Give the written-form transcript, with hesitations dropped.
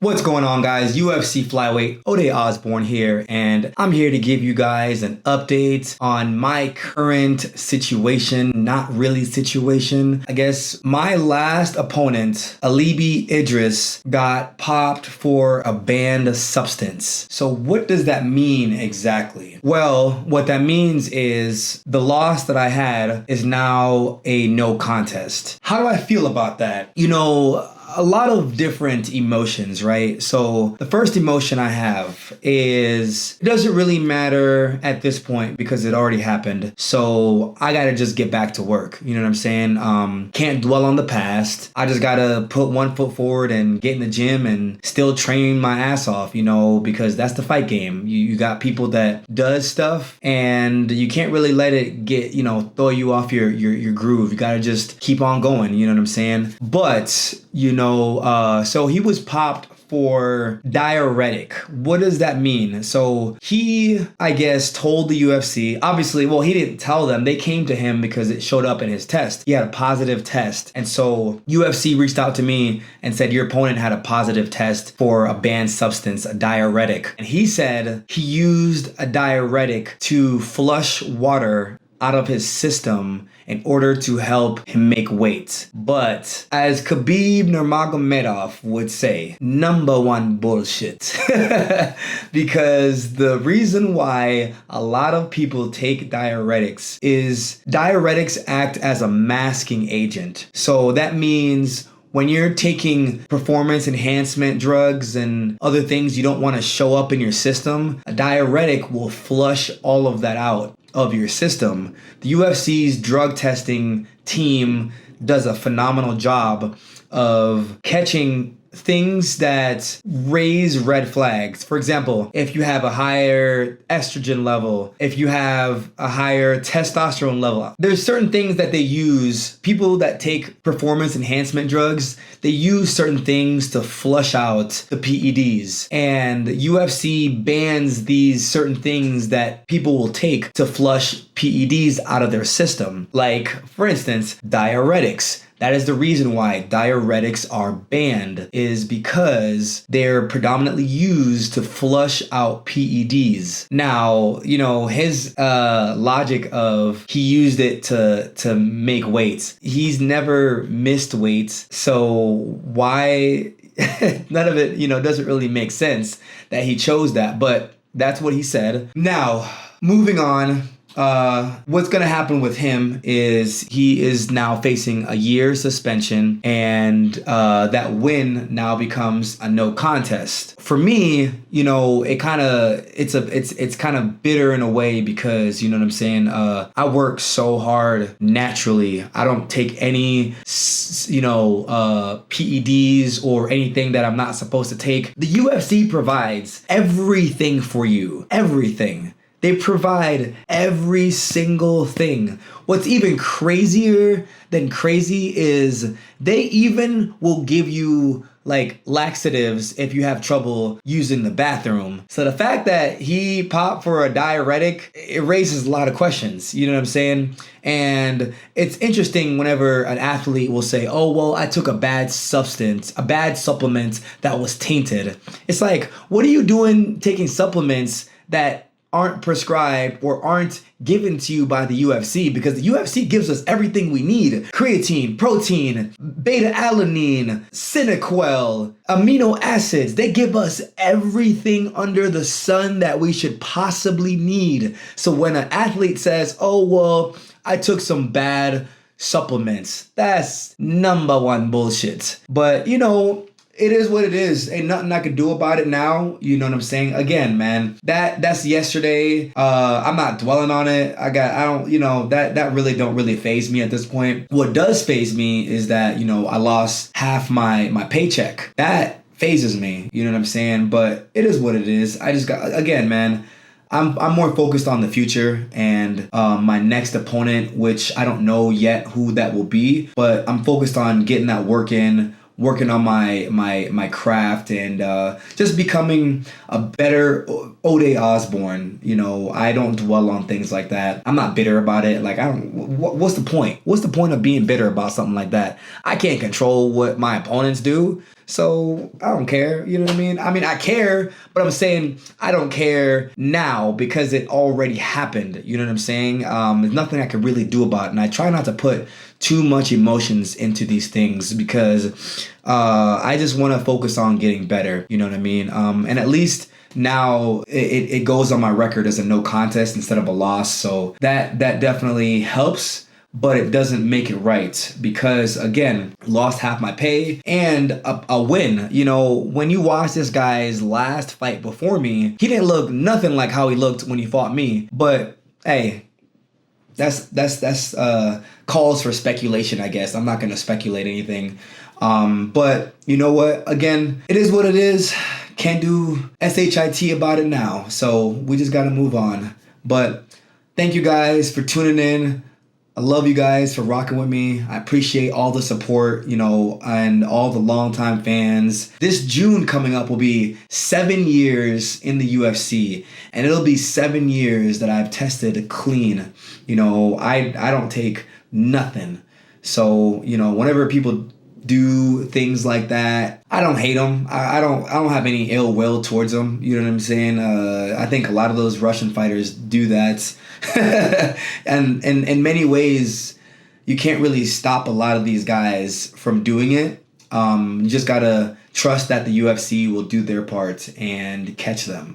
What's going on, guys? UFC flyweight Ode Osborne here, and I'm here to give you guys an update on my current situation, not really situation. I guess my last opponent, Alibi Idirs, got popped for a banned substance. So what does that mean exactly? Well, what that means is the loss that I had is now a no contest. How do I feel about that? A lot of different emotions, right? So the first emotion I have is it doesn't really matter at this point because it already happened. So I gotta just get back to work. You know what I'm saying? Can't dwell on the past. I just gotta put one foot forward and get in the gym and still train my ass off, because that's the fight game. You got people that does stuff and you can't really let it get, throw you off your groove. You gotta just keep on going, you know what I'm saying? But so he was popped for diuretic. What does that mean? So he, I guess, told the UFC, obviously, well, he didn't tell them. They came to him because it showed up in his test. He had a positive test. And so UFC reached out to me and said, your opponent had a positive test for a banned substance, a diuretic. And he said he used a diuretic to flush water out of his system in order to help him make weight. But as Khabib Nurmagomedov would say, number one bullshit. Because the reason why a lot of people take diuretics is diuretics act as a masking agent. So that means when you're taking performance enhancement drugs and other things you don't want to show up in your system, a diuretic will flush all of that out of your system. The UFC's drug testing team does a phenomenal job of catching things that raise red flags. For example, if you have a higher estrogen level, if you have a higher testosterone level, there's certain things that they use. People that take performance enhancement drugs, they use certain things to flush out the PEDs. And UFC bans these certain things that people will take to flush PEDs out of their system. Like, for instance, diuretics. That is the reason why diuretics are banned, is because they're predominantly used to flush out PEDs. Now, his logic of he used it to make weights. He's never missed weights, so why none of it, doesn't really make sense that he chose that, but that's what he said. Now, moving on. What's going to happen with him is he is now facing a year suspension, and that win now becomes a no contest. For me, it's kind of bitter in a way because, you know what I'm saying? I work so hard naturally. I don't take any, PEDs or anything that I'm not supposed to take. The UFC provides everything for you. Everything. They provide every single thing. What's even crazier than crazy is they even will give you like laxatives if you have trouble using the bathroom. So the fact that he popped for a diuretic, it raises a lot of questions. You know what I'm saying? And it's interesting whenever an athlete will say, oh, well, I took a bad substance, a bad supplement that was tainted. It's like, what are you doing taking supplements that aren't prescribed or aren't given to you by the UFC? Because the UFC gives us everything we need. Creatine, protein, beta-alanine, Cinequel, amino acids. They give us everything under the sun that we should possibly need. So when an athlete says, oh, well, I took some bad supplements, that's number one bullshit. But, it is what it is. Ain't nothing I could do about it now. You know what I'm saying? Again, man, that's yesterday. I'm not dwelling on it. That really don't really faze me at this point. What does faze me is that, I lost half my paycheck. That phases me. You know what I'm saying? But it is what it is. I just got, again, man, I'm more focused on the future and my next opponent, which I don't know yet who that will be, but I'm focused on getting that work in, working on my craft, and just becoming a better Ode Osborne. I don't dwell on things like that. I'm not bitter about it. Like, what's the point? What's the point of being bitter about something like that? I can't control what my opponents do. So I don't care. You know what I mean? I mean, I care, but I'm saying I don't care now because it already happened. You know what I'm saying? There's nothing I can really do about it. And I try not to put too much emotions into these things because I just want to focus on getting better. You know what I mean? And at least now it goes on my record as a no contest instead of a loss. So that definitely helps. But it doesn't make it right because, again, lost half my pay and a win. You know, when you watch this guy's last fight before me, he didn't look nothing like how he looked when he fought me. But hey, that's calls for speculation, I guess. I'm not going to speculate anything. But you know what? Again, it is what it is. Can't do SHIT about it now. So we just got to move on. But thank you guys for tuning in. I love you guys for rocking with me. I appreciate all the support, you know, and all the longtime fans. This June coming up will be 7 years in the UFC, and it'll be 7 years that I've tested clean. You know, I don't take nothing. So, you know, whenever people do things like that, I don't hate them. I don't have any ill will towards them. You know what I'm saying? I think a lot of those Russian fighters do that. And in many ways, you can't really stop a lot of these guys from doing it. You just gotta trust that the UFC will do their part and catch them.